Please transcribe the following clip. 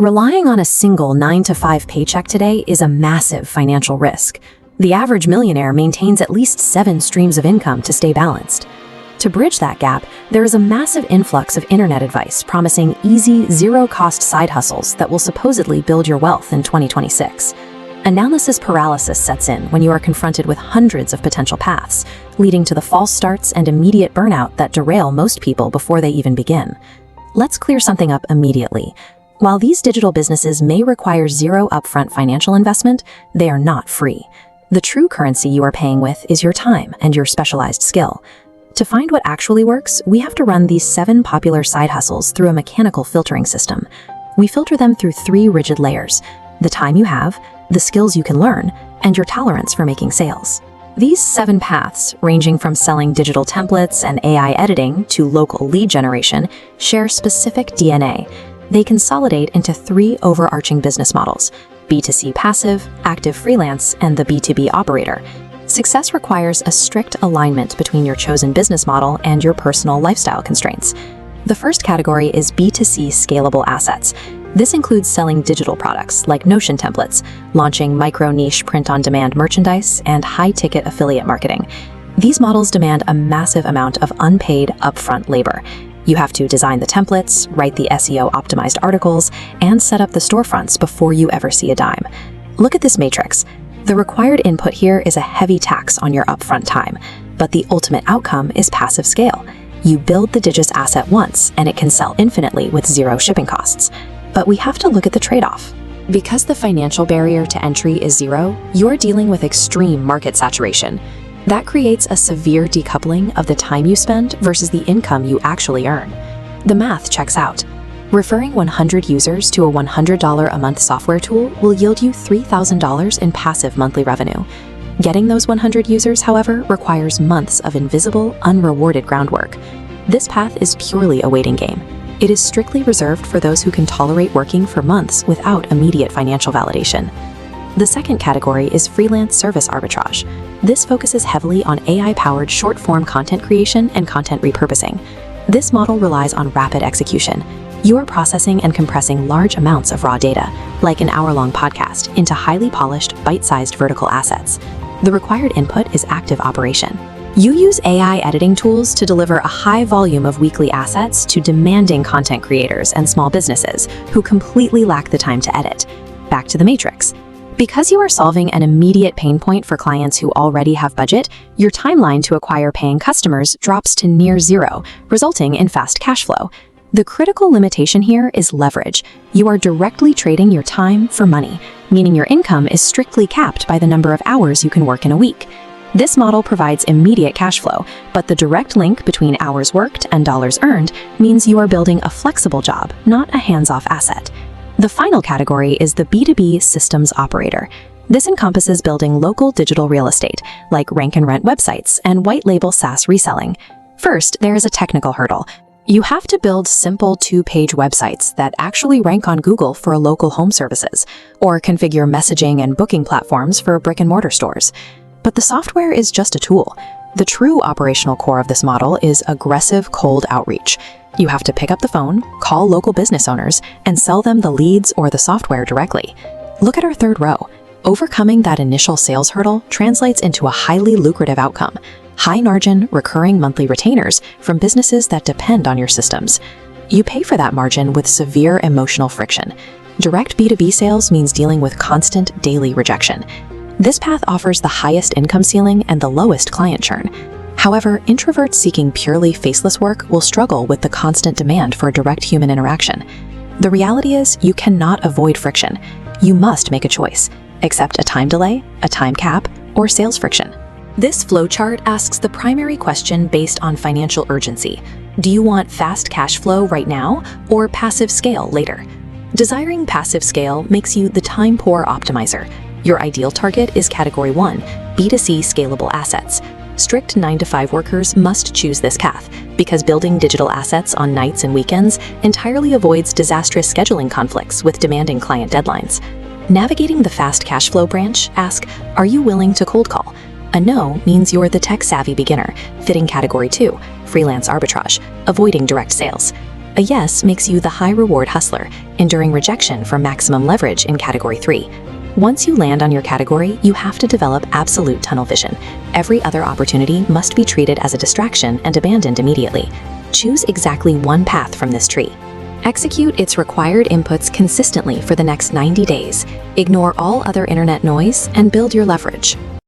Relying on a single 9-to-5 paycheck today is a massive financial risk. The average millionaire maintains at least 7 streams of income to stay balanced. To bridge that gap, there is a massive influx of internet advice promising easy, zero-cost side hustles that will supposedly build your wealth in 2026. Analysis paralysis sets in when you are confronted with hundreds of potential paths, leading to the false starts and immediate burnout that derail most people before they even begin. Let's clear something up immediately. While these digital businesses may require zero upfront financial investment, they are not free. The true currency you are paying with is your time and your specialized skill. To find what actually works, we have to run these 7 popular side hustles through a mechanical filtering system. We filter them through 3 rigid layers: the time you have, the skills you can learn, and your tolerance for making sales. These 7 paths, ranging from selling digital templates and AI editing to local lead generation, share specific DNA. They consolidate into 3 overarching business models: B2C passive, active freelance, and the B2B operator. Success requires a strict alignment between your chosen business model and your personal lifestyle constraints. The first category is B2C scalable assets. This includes selling digital products like Notion templates, launching micro-niche print-on-demand merchandise, and high-ticket affiliate marketing. These models demand a massive amount of unpaid upfront labor. You have to design the templates, write the SEO-optimized articles, and set up the storefronts before you ever see a dime. Look at this matrix. The required input here is a heavy tax on your upfront time, but the ultimate outcome is passive scale. You build the Digis asset once, and it can sell infinitely with 0 shipping costs. But we have to look at the trade-off. Because the financial barrier to entry is 0, you're dealing with extreme market saturation. That creates a severe decoupling of the time you spend versus the income you actually earn. The math checks out. Referring 100 users to a $100 a month software tool will yield you $3,000 in passive monthly revenue. Getting those 100 users, however, requires months of invisible, unrewarded groundwork. This path is purely a waiting game. It is strictly reserved for those who can tolerate working for months without immediate financial validation. The second category is freelance service arbitrage. This focuses heavily on AI-powered short-form content creation and content repurposing. This model relies on rapid execution. You are processing and compressing large amounts of raw data, like an hour-long podcast, into highly polished, bite-sized vertical assets. The required input is active operation. You use AI editing tools to deliver a high volume of weekly assets to demanding content creators and small businesses who completely lack the time to edit. Back to the matrix. Because you are solving an immediate pain point for clients who already have budget, your timeline to acquire paying customers drops to near 0, resulting in fast cash flow. The critical limitation here is leverage. You are directly trading your time for money, meaning your income is strictly capped by the number of hours you can work in a week. This model provides immediate cash flow, but the direct link between hours worked and dollars earned means you are building a flexible job, not a hands-off asset. The final category is the B2B systems operator. This encompasses building local digital real estate, like rank and rent websites and white label SaaS reselling. First, there is a technical hurdle. You have to build simple 2-page websites that actually rank on Google for local home services, or configure messaging and booking platforms for brick-and-mortar stores. But the software is just a tool. The true operational core of this model is aggressive cold outreach. You have to pick up the phone, call local business owners, and sell them the leads or the software directly. Look at our third row. Overcoming that initial sales hurdle translates into a highly lucrative outcome: high-margin, recurring monthly retainers from businesses that depend on your systems. You pay for that margin with severe emotional friction. Direct B2B sales means dealing with constant daily rejection. This path offers the highest income ceiling and the lowest client churn. However, introverts seeking purely faceless work will struggle with the constant demand for direct human interaction. The reality is, you cannot avoid friction. You must make a choice: accept a time delay, a time cap, or sales friction. This flowchart asks the primary question based on financial urgency. Do you want fast cash flow right now or passive scale later? Desiring passive scale makes you the time-poor optimizer. Your ideal target is Category 1, B2C scalable assets. Strict 9-to-5 workers must choose this path because building digital assets on nights and weekends entirely avoids disastrous scheduling conflicts with demanding client deadlines. Navigating the fast cash flow branch, ask, are you willing to cold call? A no means you're the tech-savvy beginner, fitting Category 2, freelance arbitrage, avoiding direct sales. A yes makes you the high-reward hustler, enduring rejection for maximum leverage in Category 3. Once you land on your category, you have to develop absolute tunnel vision. Every other opportunity must be treated as a distraction and abandoned immediately. Choose exactly one path from this tree. Execute its required inputs consistently for the next 90 days. Ignore all other internet noise and build your leverage.